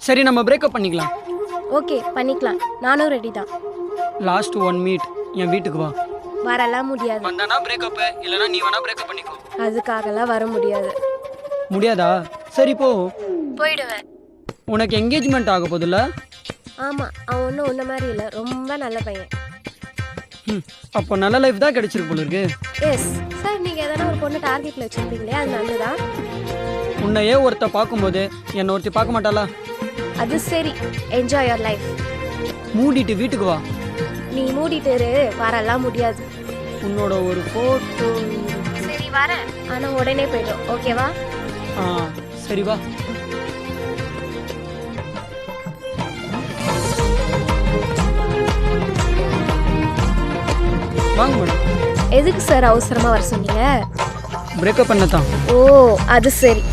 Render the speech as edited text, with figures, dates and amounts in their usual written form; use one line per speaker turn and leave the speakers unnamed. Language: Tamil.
சரி நம்ம பிரேக்கப் பண்ணிக்கலாம்.
ஓகே பண்ணிக்கலாம், நானும் ரெடி தான்.
லாஸ்ட் 1 மீட் என் வீட்டுக்கு வா.
வரலாம் முடியாது.
வந்தானா பிரேக்கப், இல்லனா நீ வேணா பிரேக்கப் பண்ணிக்கோ.
அதுக்காகலாம் வர முடியாது.
முடியாதா? சரி போ.
போயிடுவேன்.
உனக்கு என்கேஜ்மெண்ட் ஆக போகுதுல்ல?
ஆமாம், அவன் ஒன்றும் உன்ன மாதிரி இல்லை, ரொம்ப நல்ல பையன்.
அப்போ நல்ல லைஃப் தான் கிடைச்சிருக்கு போல இருக்கு.
எஸ் சார், நீங்கள் எதனா ஒரு பொண்ணு டார்கெட்டில் வச்சுருப்பீங்களே, அது நல்லதான்.
உன்னையே ஒருத்த பார்க்கும்போது என்னை ஒருத்தி பார்க்க மாட்டாளா?
அது சரி, என்ஜாய் யுவர் லைஃப்.
மூடிட்டு வீட்டுக்கு வா.
நீ மூடிட்டு இரு, வரலாம் முடியாது.
உன்னோட ஒரு ஃபோட்டோ.
சரி வரேன், ஆனால் உடனே போய்டும், ஓகேவா?
சரி வா. வாங்க மேடம்.
எதுக்கு சார் அவசரமாக வர சொன்னீங்க?
பிரேக்கப் பண்ணத்தான்.
ஓ அது சரி.